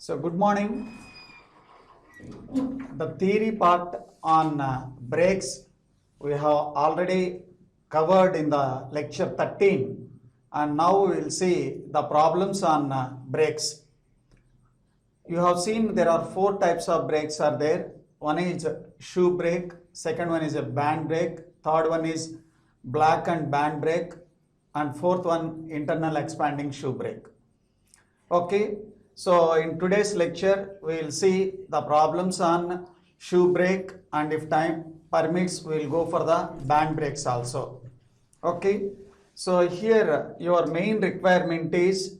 So good morning. The theory part on brakes we have already covered in the lecture 13, and now we will see the problems on brakes. You have seen there are four types of brakes are there. One is shoe brake, second one is a band brake, third one is black and band brake, and fourth one internal expanding shoe brake. Okay, so in today's lecture we will see the problems on shoe brake, and if time permits we will go for the band brakes also. Okay, so here your main requirement is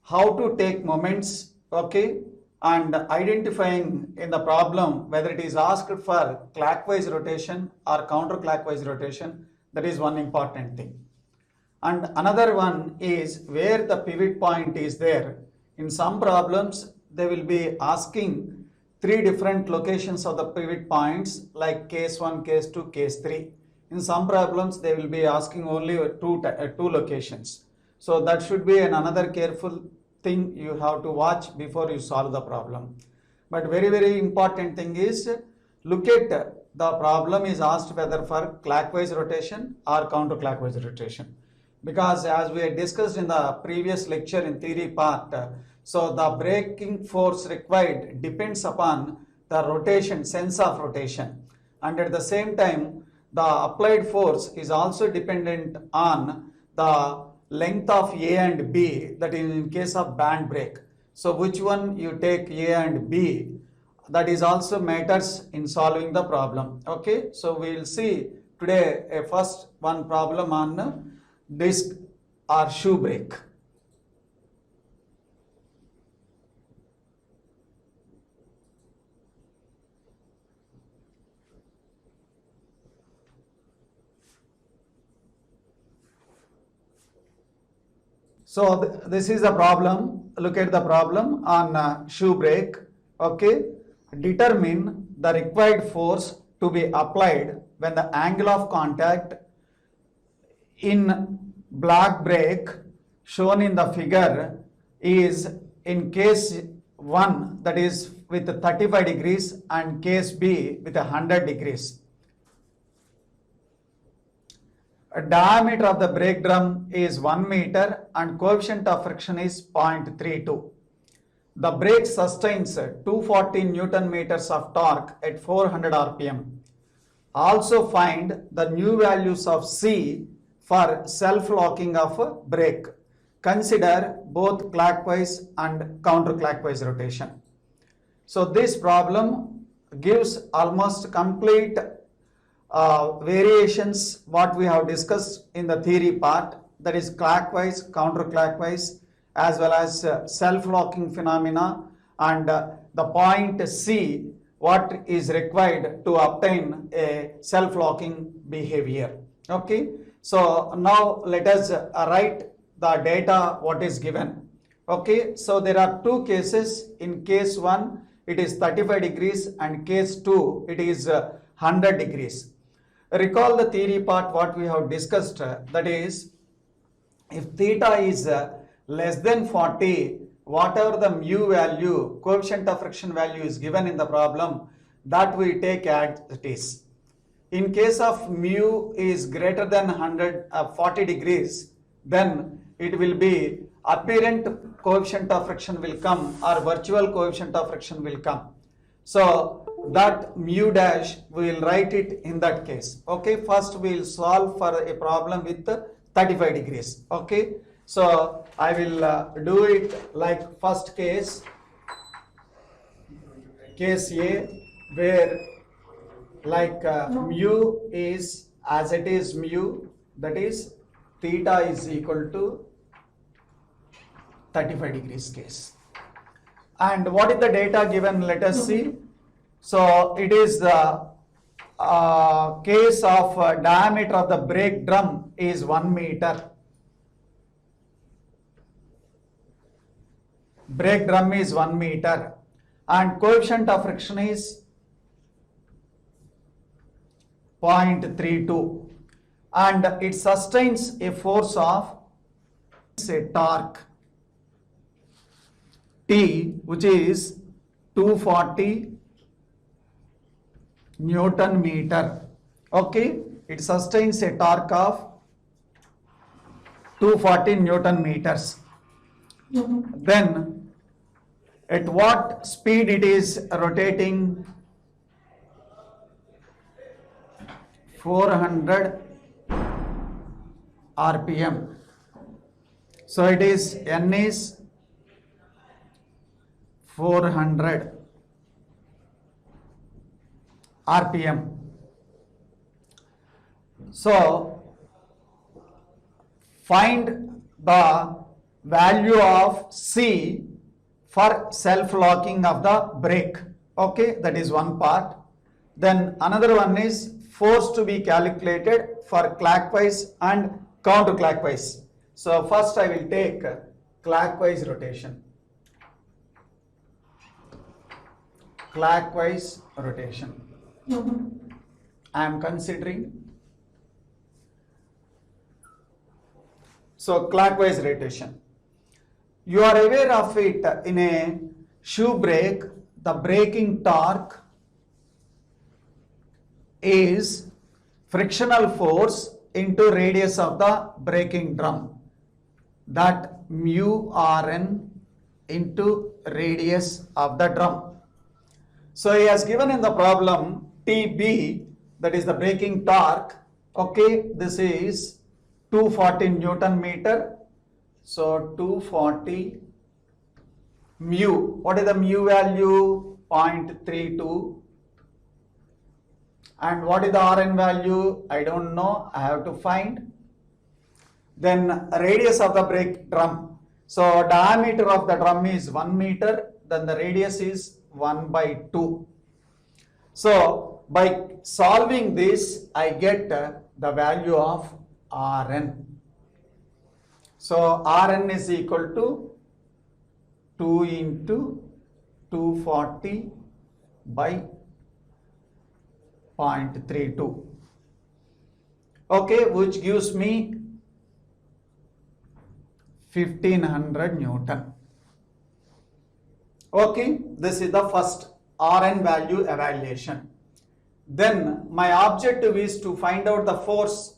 how to take moments, okay, and identifying in the problem whether it is asked for clockwise rotation or counterclockwise rotation. That is one important thing. And another one is where the pivot point is there. In some problems they will be asking three different locations of the pivot points, like case 1, case 2, case 3. In some problems they will be asking only two locations. So that should be another careful thing you have to watch before you solve the problem. But very important thing is, look at the problem is asked whether for clockwise rotation or counterclockwise rotation. Because as we had discussed in the previous lecture in theory part, so the braking force required depends upon the rotation, sense of rotation, and at the same time the applied force is also dependent on the length of A and B, that is in case of band brake. So which one you take, A and B, that is also matters in solving the problem. Okay, so we will see today a first one problem on disc or shoe brake. So this is the problem. Look at the problem on shoe brake. Okay, determine the required force to be applied when the angle of contact in black brake shown in the figure is in case 1, that is with 35 degrees, and case B with 100 degrees. A diameter of the brake drum is 1 meter and coefficient of friction is 0.32. The brake sustains 240 Newton meters of torque at 400 RPM. Also find the new values of C for self-locking of a brake. Consider both clockwise and counterclockwise rotation. So this problem gives almost complete variations what we have discussed in the theory part, that is clockwise, counterclockwise, as well as self-locking phenomena, and the point C, what is required to obtain a self-locking behavior. Okay, so now let us write the data what is given. Okay, so there are two cases. In case 1 it is 35 degrees and case 2 it is 100 degrees. Recall the theory part what we have discussed, that is if theta is less than 40, whatever the mu value, coefficient of friction value is given in the problem, that we take as it is. In case of mu is greater than 40 degrees, then it will be apparent coefficient of friction will come or virtual coefficient of friction will come. So that mu dash we will write it in that case. Okay, first we will solve for a problem with 35 degrees. Okay, so I will do it like first case A, where like mu is as it is mu, that is theta is equal to 35 degrees case. And what is the data given? Let us see. So it is the case of diameter of the brake drum is 1 meter. Brake drum is 1 meter and coefficient of friction is 0.32, and it sustains a force of, say, torque T, which is 240 Newton meter. Okay, it sustains a torque of 240 Newton meters. Then at what speed it is rotating? 400 RPM. So it is N is 400 RPM. So find the value of C for self-locking of the brake. Okay, that is one part. Then another one is force to be calculated for clockwise and counterclockwise. So first I will take clockwise rotation. Clockwise rotation. I am considering. So clockwise rotation. You are aware of it in a shoe brake, the braking torque is frictional force into radius of the braking drum. That mu Rn into radius of the drum. So he has given in the problem TB, that is the braking torque. Okay, this is 240 Newton meter. So 240 mu. What is the mu value? 0.32. And what is the Rn value? I don't know. I have to find. Then radius of the brake drum. So diameter of the drum is 1 meter. Then the radius is 1/2. So by solving this, I get the value of Rn. So Rn is equal to 2 into 240 by 0.32. Okay, which gives me 1500 Newton. Okay, this is the first Rn value evaluation. Then my objective is to find out the force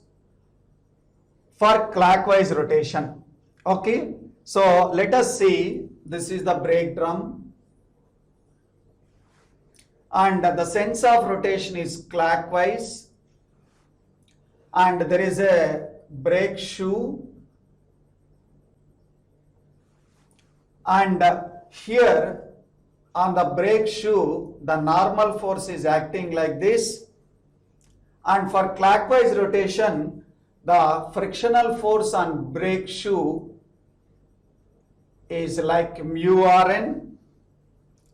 for clockwise rotation. Okay, so let us see, this is the brake drum and the sense of rotation is clockwise, and there is a brake shoe, and here on the brake shoe the normal force is acting like this, and for clockwise rotation the frictional force on brake shoe is like mu Rn.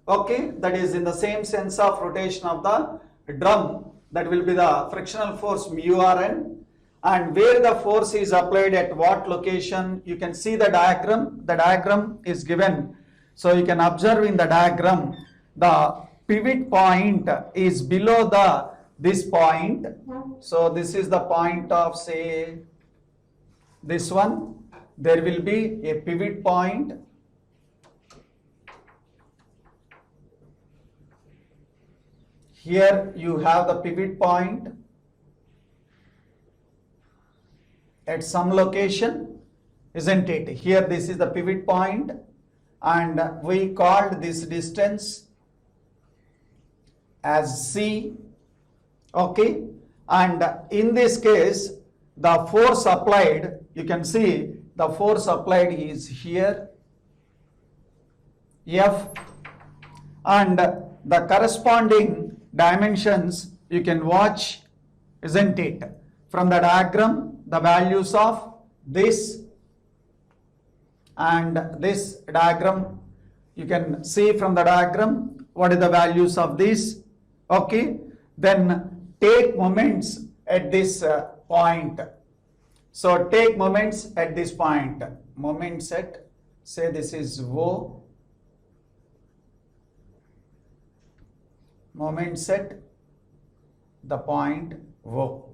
Okay, that is in the same sense of rotation of the drum, that will be the frictional force mu Rn, and where the force is applied at what location, you can see the diagram is given. So you can observe in the diagram the pivot point is below this point. So this is the point of, say, this one. There will be a pivot point. Here you have the pivot point at some location, isn't it? Here this is the pivot point, and we called this distance as C. Okay, and in this case the force applied, you can see the force applied is here, F, and the corresponding dimensions you can watch, isn't it? From the diagram, the values of this and this diagram, you can see from the diagram what is the values of this. Okay, then take moments at this point. So take moments at this point. Moments at, say this is O. Moments at the point O.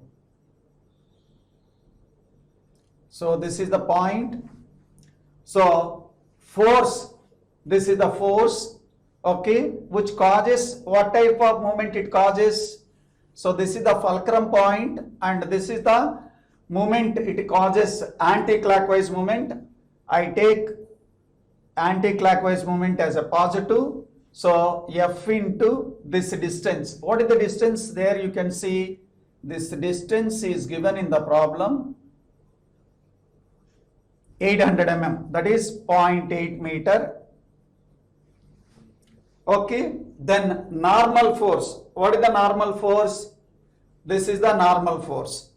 So this is the point. So force This is the force, okay, which causes, what type of movement it causes? So this is the fulcrum point and this is the movement it causes, anti-clockwise movement. I take anti-clockwise movement as a positive. So F into this distance. What is the distance? There you can see this distance is given in the problem, 800 mm, that is 0.8 meter. Okay, then normal force. What is the normal force? This is the normal force.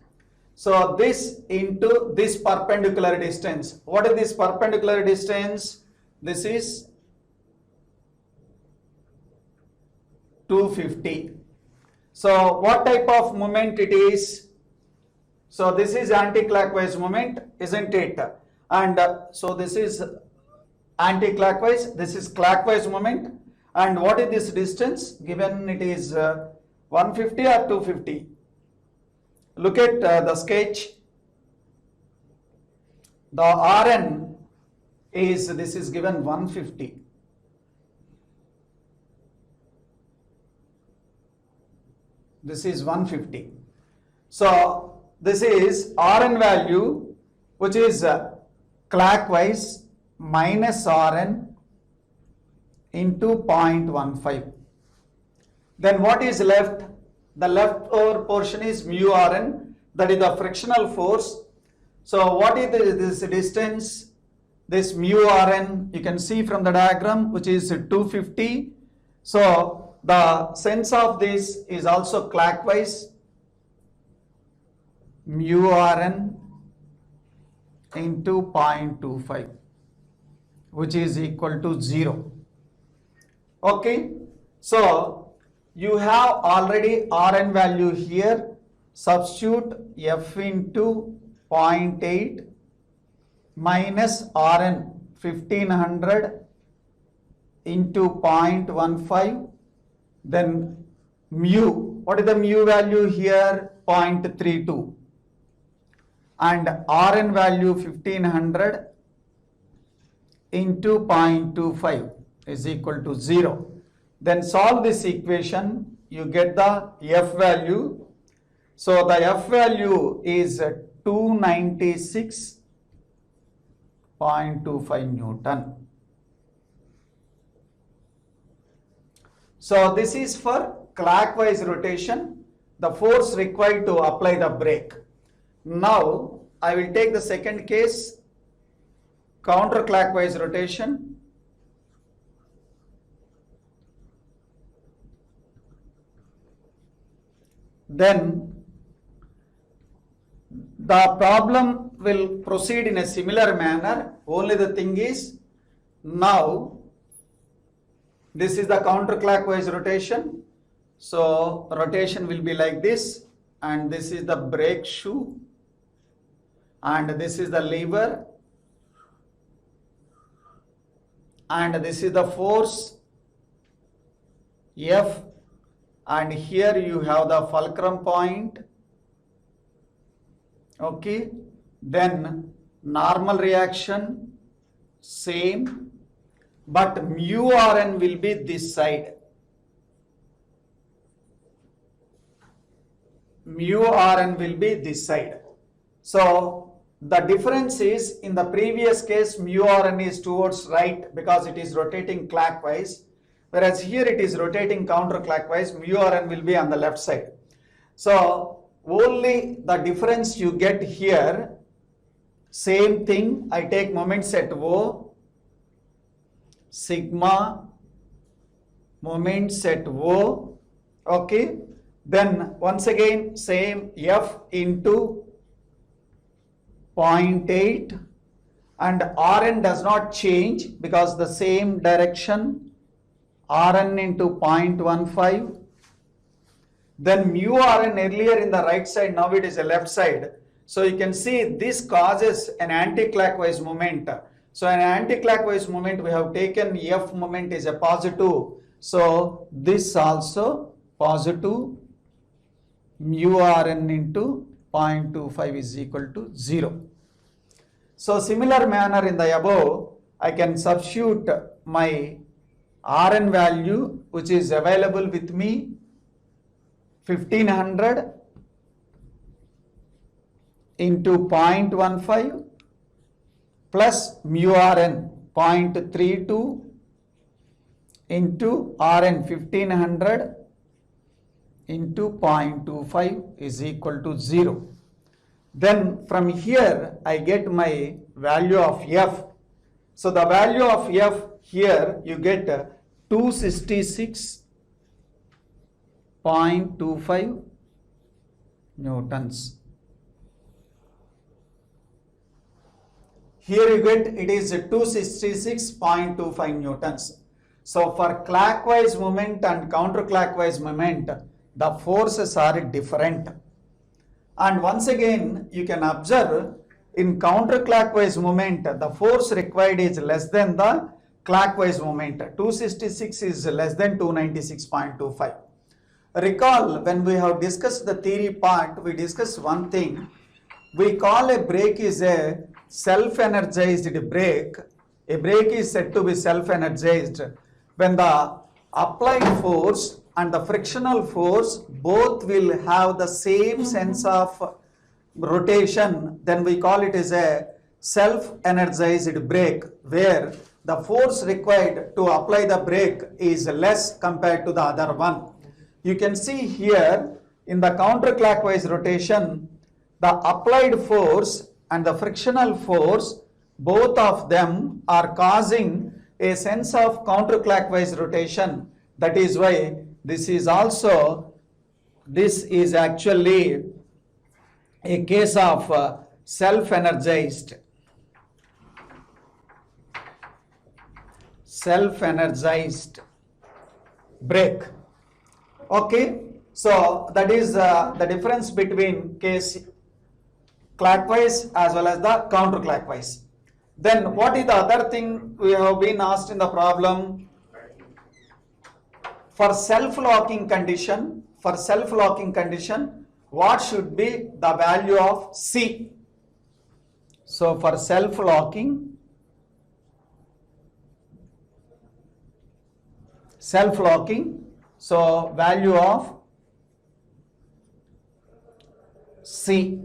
So this into this perpendicular distance. What is this perpendicular distance? This is 250. So what type of movement it is? So this is anti-clockwise movement, isn't it? And so this is anti-clockwise, this is clockwise movement. And what is this distance? Given it is 150 or 250. Look at the sketch. The Rn is, this is given 150. This is 150. So this is Rn value, which is clockwise minus Rn into 0.15. Then what is left? The leftover portion is mu Rn, that is the frictional force. So what is this distance? This mu Rn, you can see from the diagram, which is 250. So the sense of this is also clockwise, mu Rn into 0.25, which is equal to 0. Okay, so you have already Rn value here. Substitute F into 0.8 minus Rn 1500 into 0.15. Then mu, what is the mu value here? 0.32. And Rn value 1500 into 0.25 is equal to 0. Then solve this equation, you get the F value. So the F value is 296.25 Newton. So this is for clockwise rotation, the force required to apply the brake. Now I will take the second case, counterclockwise rotation. Then the problem will proceed in a similar manner. Only the thing is, now this is the counterclockwise rotation. So rotation will be like this, and this is the brake shoe, and this is the lever, and this is the force F, and here you have the fulcrum point. Okay, then normal reaction, same, but mu Rn will be this side. Mu Rn will be this side. So the difference is, in the previous case mu Rn is towards right because it is rotating clockwise, whereas here it is rotating counterclockwise, mu Rn will be on the left side. So only the difference you get here, same thing, I take moments at O, sigma moments at O, okay, then once again same F into 0.8, and Rn does not change because the same direction, Rn into 0.15. Then mu Rn earlier in the right side, now it is a left side. So you can see this causes an anti-clockwise moment. So an anti-clockwise moment, we have taken F moment is a positive. So this also positive, mu Rn into 0.25 is equal to 0. So similar manner in the above, I can substitute my Rn value which is available with me 1500 into 0.15 plus mu Rn 0.32 into Rn 1500 into 0.25 is equal to 0. Then from here I get my value of F. So the value of F here you get 266.25 newtons. Here you get it is 266.25 newtons. So for clockwise movement and counterclockwise movement, the forces are different. And once again, you can observe in counterclockwise movement, the force required is less than the clockwise movement. 266 is less than 296.25. Recall when we have discussed the theory part, we discussed one thing. We call a brake is a self-energized brake. A brake is said to be self-energized when the applied force and the frictional force both will have the same sense of rotation, then we call it as a self-energized brake, where the force required to apply the brake is less compared to the other one. You can see here in the counterclockwise rotation, the applied force and the frictional force, both of them are causing a sense of counterclockwise rotation. That is why this is actually a case of self-energized brake. Okay, so that is the difference between case clockwise as well as the counterclockwise. Then what is the other thing we have been asked in the problem? For self-locking condition, what should be the value of C? So for self-locking, so value of C.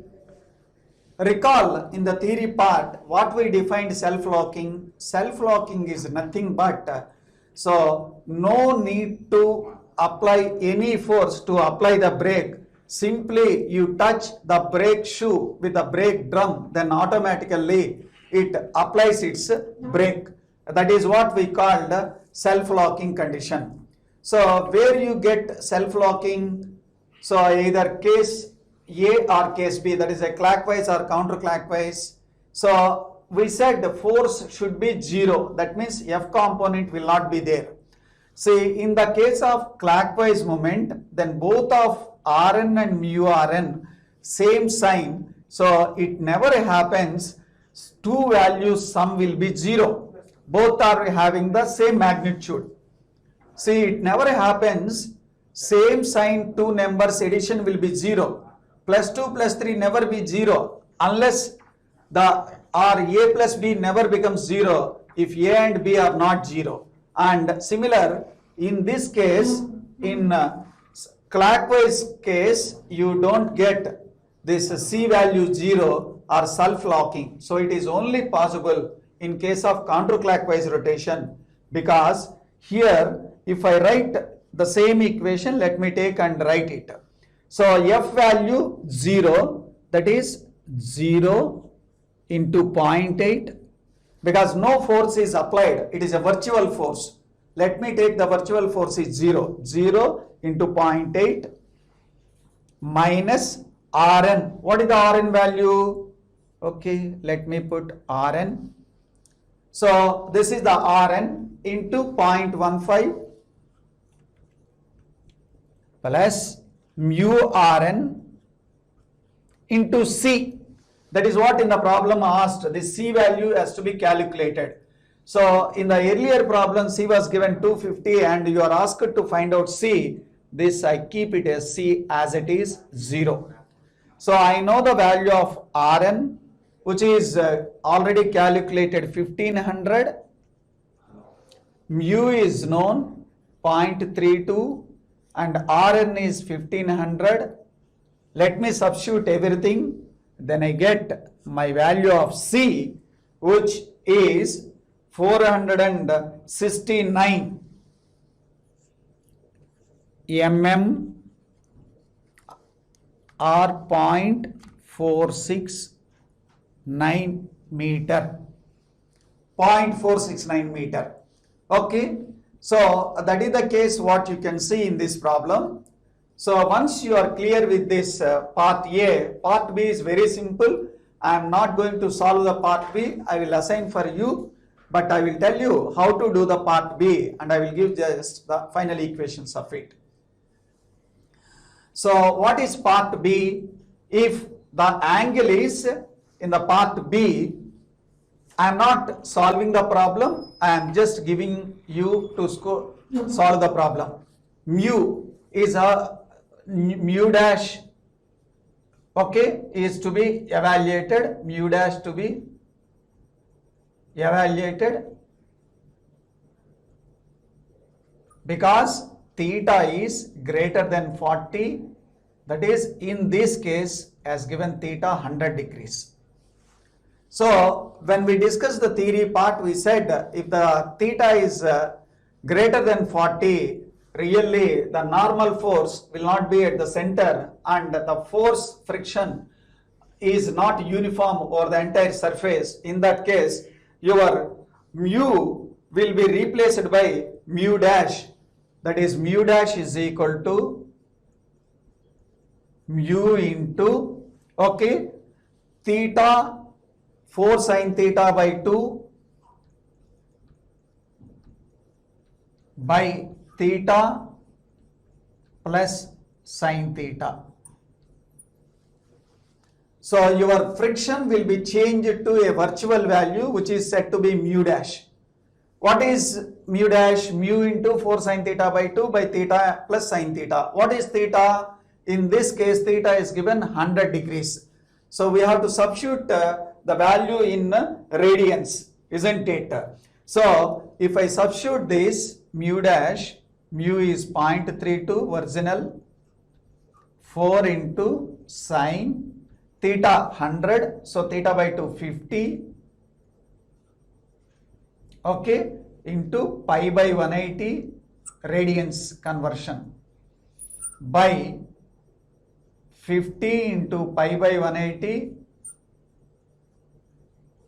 Recall in the theory part what we defined self-locking. Self-locking is nothing but so no need to apply any force to apply the brake. Simply you touch the brake shoe with the brake drum, then automatically it applies its brake. That is what we called self-locking condition. So where you get self-locking, so either case A or case B, that is a clockwise or counterclockwise. So we said the force should be 0. That means F component will not be there. See, in the case of clockwise movement, then both of Rn and mu Rn same sign. So it never happens two values sum will be 0. Both are having the same magnitude. See, it never happens same sign two numbers addition will be 0. Plus 2 plus 3 never be 0 unless the or A plus B never becomes 0 if A and B are not 0. And similar in this case, in clockwise case, you don't get this C value 0 or self-locking. So it is only possible in case of counterclockwise rotation, because here if I write the same equation, let me take and write it. So F value 0, that is 0 into 0.8, because no force is applied, it is a virtual force. Let me take the virtual force is 0. 0 into 0.8 minus Rn. What is the Rn value? Okay, let me put Rn. So this is the Rn into 0.15 plus mu Rn into C. That is what in the problem asked. The C value has to be calculated. So in the earlier problem, C was given 250 and you are asked to find out C. This I keep it as C as it is 0. So I know the value of Rn, which is already calculated 1500 mu is known 0.32 and Rn is 1500. Let me substitute everything, then I get my value of C, which is 469 mm or 0.469 meter. 0.469 meter. Okay, so that is the case what you can see in this problem. So once you are clear with this part A, part B is very simple. I am not going to solve the part B. I will assign for you, but I will tell you how to do the part B and I will give just the final equations of it. So what is part B? If the angle is in the part B, I am not solving the problem, I am just giving you to solve the problem. Mu is a mu dash, okay, is to be evaluated, mu dash to be evaluated because theta is greater than 40, that is in this case as given theta 100 degrees. So when we discussed the theory part, we said if the theta is greater than 40, really the normal force will not be at the center and the force friction is not uniform over the entire surface. In that case, your mu will be replaced by mu dash, that is mu dash is equal to mu into, okay, theta 4 sin theta by 2 by theta plus sin theta. So your friction will be changed to a virtual value which is said to be mu dash. What is mu dash? Mu into 4 sin theta by 2 by theta plus sin theta. What is theta? In this case theta is given 100 degrees. So we have to substitute the value in radians, isn't it? So if I substitute this mu dash, mu is 0.32 original, 4 into sin theta 100, so theta by 2 50, okay, into pi by 180 radians conversion by 50 into pi by 180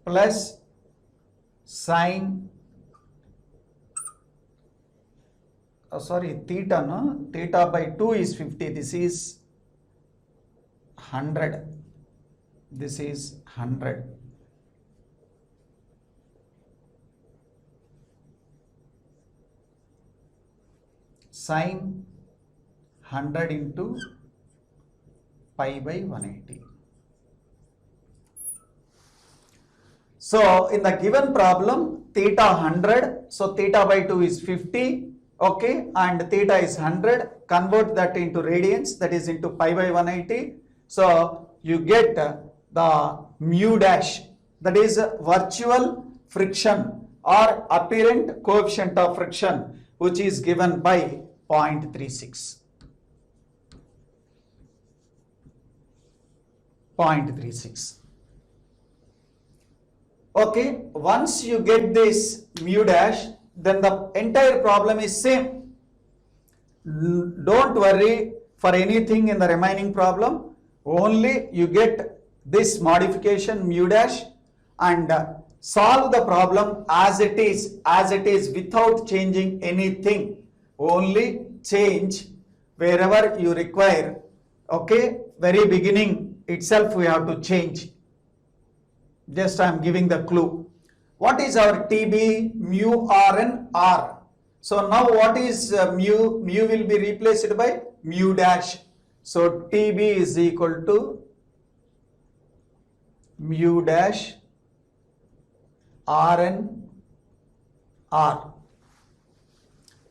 plus sin, theta, no? Theta by 2 is 50, this is 100, this is 100. Sin 100 into pi by 180. So in the given problem, theta 100, so theta by 2 is 50, okay, and theta is 100, convert that into radians, that is into pi by 180. So you get the mu dash, that is virtual friction or apparent coefficient of friction, which is given by 0.36. 0.36. Okay, once you get this mu dash, then the entire problem is same. Don't worry for anything in the remaining problem, only you get this modification mu dash and solve the problem as it is without changing anything. Only change wherever you require, okay, very beginning itself we have to change. Just I am giving the clue. What is our TB? Mu Rn R. So now what is mu? Mu will be replaced by mu dash. So TB is equal to mu dash Rn R.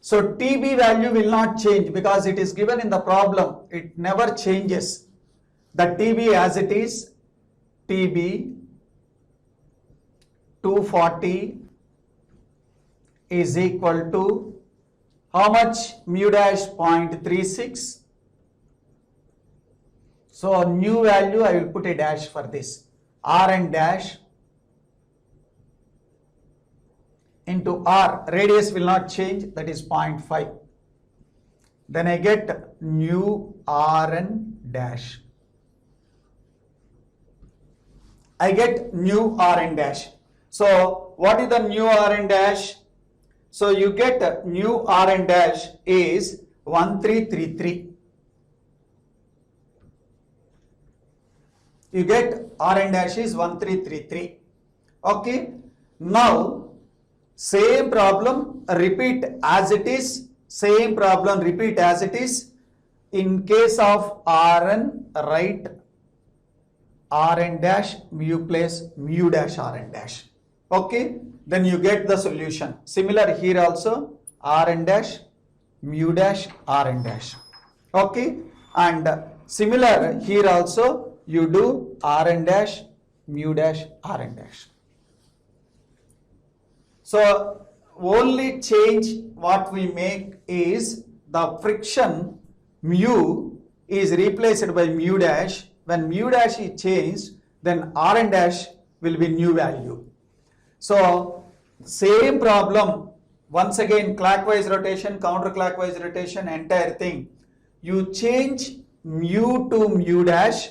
So TB value will not change because it is given in the problem. It never changes. The TB as it is, TB 240 is equal to how much? Mu dash 0.36. So new value, I will put a dash for this. Rn dash into R, radius will not change, that is 0.5. Then I get new Rn dash. I get new Rn dash. So what is the new Rn dash? So you get new Rn dash is 1333. You get Rn dash is 1333. Okay. Now same problem repeat as it is. Same problem repeat as it is. In case of Rn, write Rn dash mu place mu dash Rn dash. Okay, then you get the solution. Similar here also, Rn dash mu dash Rn dash. Okay, and similar here also you do Rn dash mu dash Rn dash. So only change what we make is the friction mu is replaced by mu dash. When mu dash is changed, then Rn dash will be new value. So same problem, once again clockwise rotation, counterclockwise rotation, entire thing. You change mu to mu dash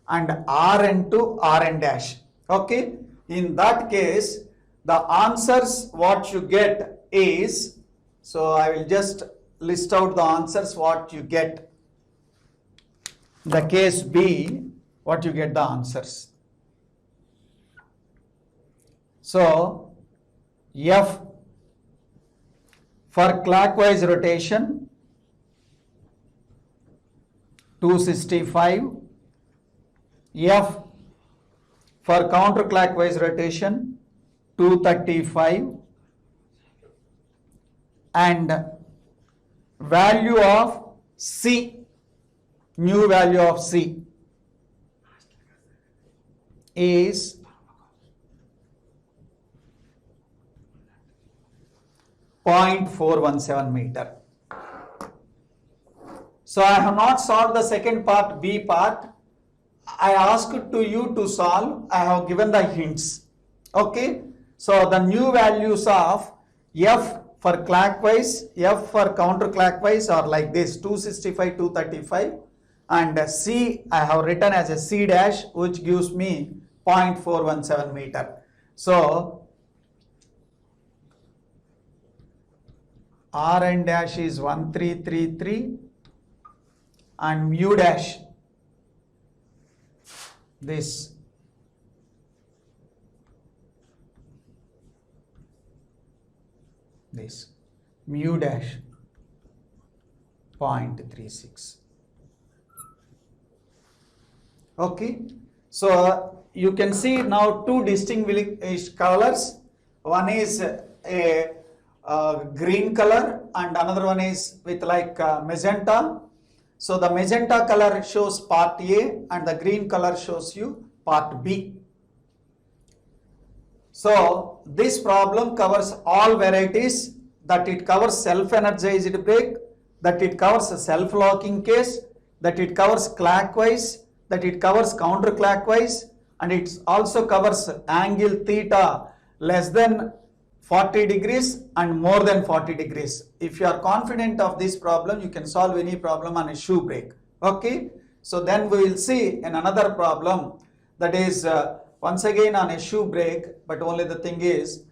and Rn to Rn dash. Okay, in that case the answers what you get is, so I will just list out the answers what you get. The case B, what you get the answers. So F for clockwise rotation 265, F for counterclockwise rotation 235, and value of C, new value of C is 0.417 meter. So I have not solved the second part, B part. I asked to you to solve. I have given the hints. Okay. So the new values of F for clockwise, F for counterclockwise are like this, 265, 235, and C I have written as a C dash, which gives me 0.417 meter. So Rn dash is 1333 and mu dash this mu dash 0.36. Okay, so you can see now two distinguished colors. One is a green color and another one is with like magenta. So the magenta color shows part A and the green color shows you part B. So this problem covers all varieties, that it covers self-energized brake, that it covers a self-locking case, that it covers clockwise, that it covers counterclockwise, and it also covers angle theta less than 40 degrees and more than 40 degrees. If you are confident of this problem, you can solve any problem on a shoe brake. Okay, so then we will see in another problem, that is once again on a shoe brake, but only the thing is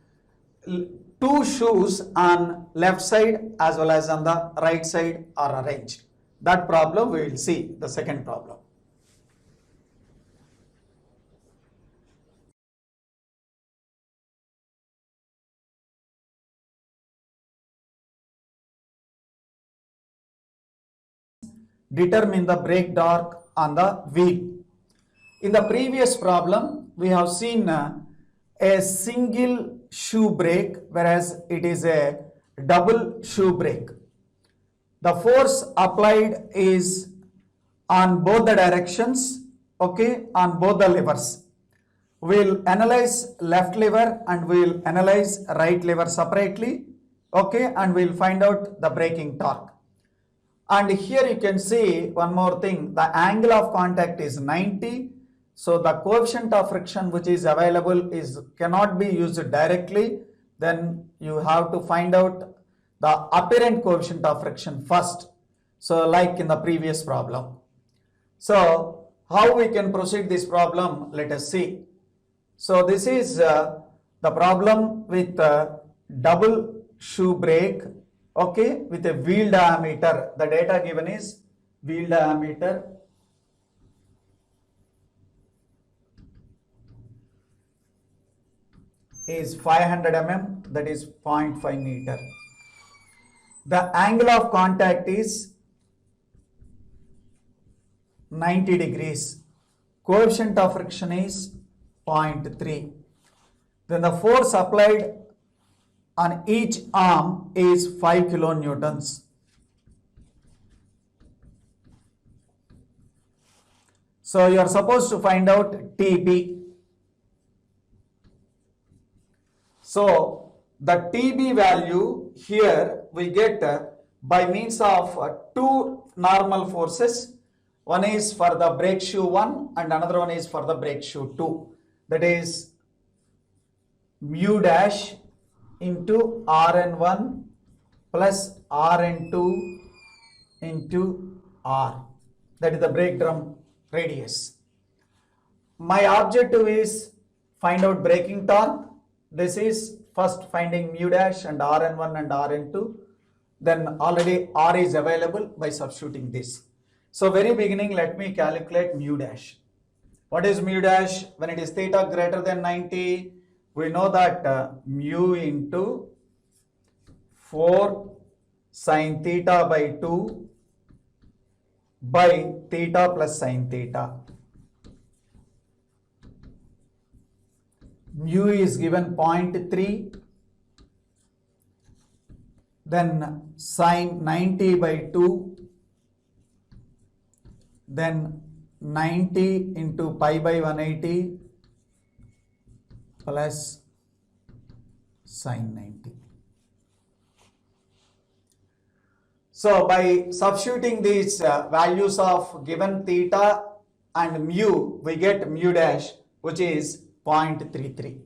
two shoes on left side as well as on the right side are arranged. That problem we will see, the second problem. Determine the brake torque on the wheel. In the previous problem, we have seen a single shoe brake, whereas it is a double shoe brake. The force applied is on both the directions, okay, on both the levers. We'll analyze left lever and we'll analyze right lever separately. Okay, and we'll find out the braking torque. And here you can see one more thing, the angle of contact is 90. So the coefficient of friction which is available cannot be used directly. Then you have to find out the apparent coefficient of friction first. So like in the previous problem. So how we can proceed this problem, let us see. So this is the problem with double shoe brake, okay, with a wheel diameter. The data given is wheel diameter is 500 mm, that is 0.5 meter. The angle of contact is 90 degrees. Coefficient of friction is 0.3. Then the force applied on each arm is 5 kilonewtons. So you are supposed to find out TB. So the TB value here we get by means of two normal forces. One is for the brake shoe 1 and another one is for the brake shoe 2. That is mu dash into Rn1 plus Rn2 into R. That is the brake drum radius. My objective is find out braking torque. This is first finding mu dash and Rn1 and Rn2. Then already R is available by substituting this. So very beginning, let me calculate mu dash. What is mu dash? When it is theta greater than 90, we know that mu into 4 sin theta by 2 by theta plus sin theta. Mu is given 0.3, then sin 90 by 2, then 90 into pi by 180 plus sin 90. So by substituting these values of given theta and mu, we get mu dash, which is 0.33.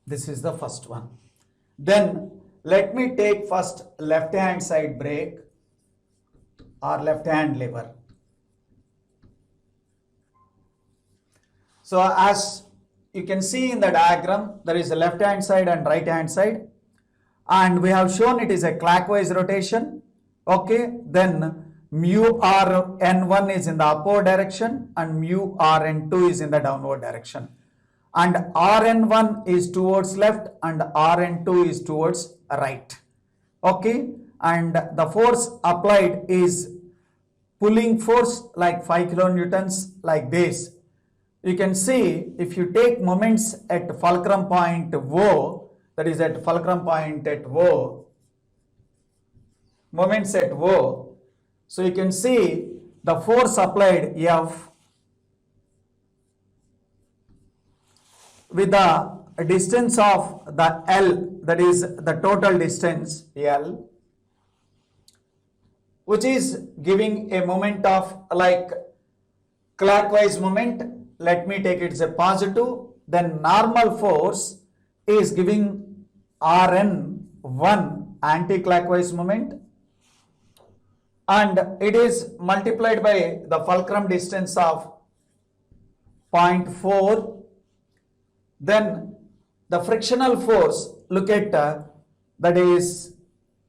This is the first one. Then let me take first left hand side brake or left hand lever. So as you can see in the diagram, there is a left hand side and right hand side, and we have shown it is a clockwise rotation. Okay, then mu Rn1 is in the upward direction and mu Rn2 is in the downward direction, and Rn1 is towards left and Rn2 is towards right. Okay, and the force applied is pulling force like 5 kilonewtons like this. You can see if you take moments at fulcrum point O, that is at fulcrum point at O, moments at O, so you can see the force applied F with the distance of the L, that is the total distance L, which is giving a moment of like clockwise moment. Let me take it as a positive. Then normal force is giving Rn1 anti-clockwise moment, and it is multiplied by the fulcrum distance of 0.4. Then the frictional force, look at that is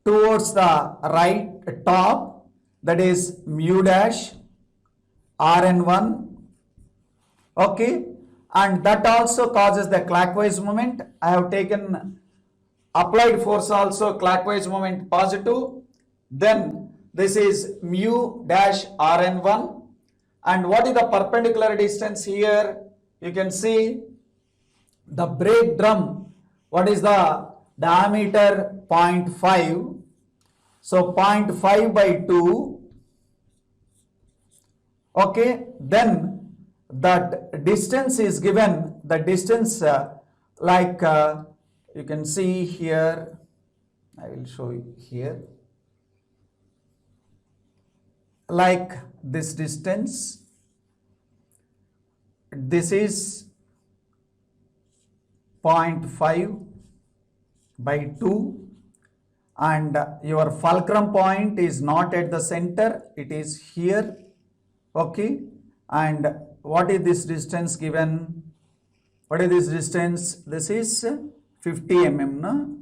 towards the right top, that is mu dash Rn1. Okay, and that also causes the clockwise moment. I have taken applied force also clockwise moment positive. Then this is mu dash Rn1, and what is the perpendicular distance here? You can see the brake drum, what is the diameter? 0.5. So 0.5 by 2. Okay, then that distance is given, the distance you can see here, I will show you here, like this distance, this is 0.5 by 2, and your fulcrum point is not at the center, it is here, okay. And what is this distance given? What is this distance? This is 50 mm, no?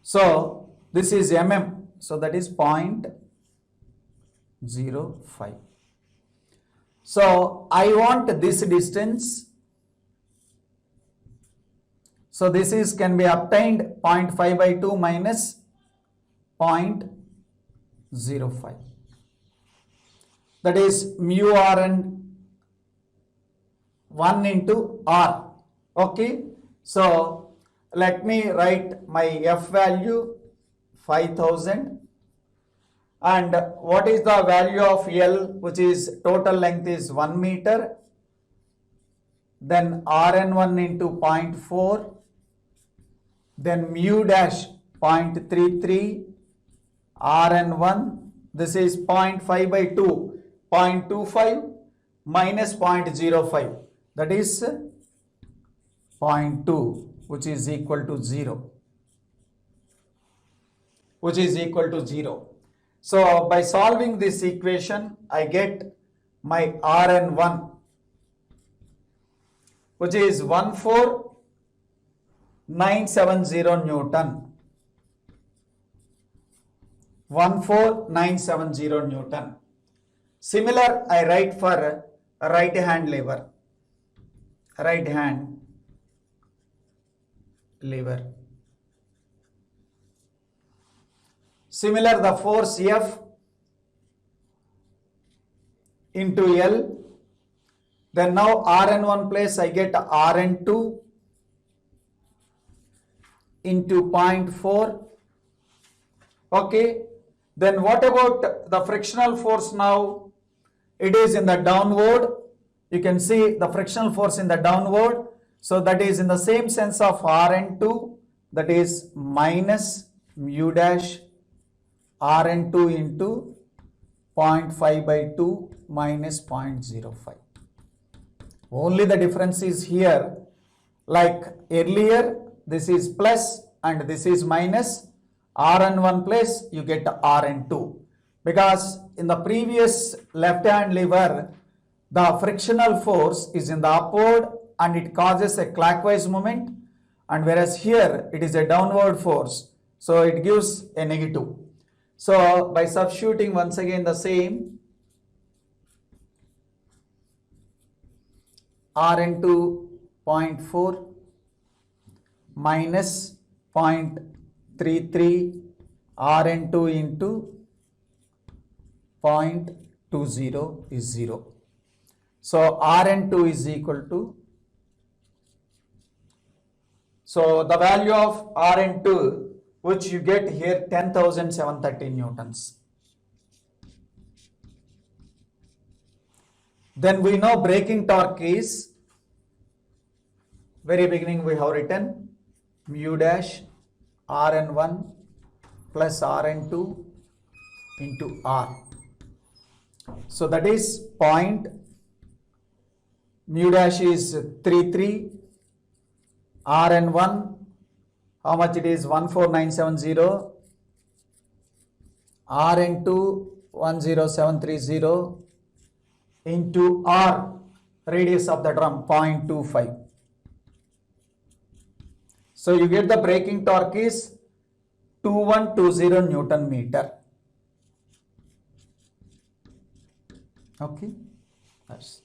So this is mm, so that is 0.05. So I want this distance. So this is can be obtained 0.5 by 2 minus 0.05. That is mu r and 1 into r. Okay. So let me write my F value 5000. And what is the value of L, which is total length is 1 meter. Then Rn1 into 0.4. Then mu dash 0.33. Rn1, this is 0.5 by 2, 0.25 minus 0.05. That is 0.2, which is equal to 0. Which is equal to 0. So by solving this equation, I get my Rn1, which is 14970 Newton. 14970 Newton. Similar, I write for right hand lever. Right hand lever. Similar, the force F into L. Then now Rn1 place I get Rn2 into 0.4. Okay. Then what about the frictional force now? It is in the downward. You can see the frictional force in the downward. So that is in the same sense of Rn2, that is minus mu dash Rn2 into 0.5 by 2 minus 0.05. Only the difference is here, like earlier this is plus and this is minus. Rn1 place you get Rn2, because in the previous left hand lever the frictional force is in the upward and it causes a clockwise movement, and whereas here it is a downward force, so it gives a negative. So by substituting once again the same, Rn2 0.4 minus 0.33 Rn2 into 0.20 is 0. So Rn2 is equal to, so the value of Rn2 which you get here 10,730 newtons. Then we know braking torque is, very beginning we have written mu dash Rn1 plus Rn2 into R. So that is mu dash is 33, Rn1, how much it is 14970, Rn2 10730 into R, radius of the drum 0.25. So you get the braking torque is 2120 Newton meter. Okay, that's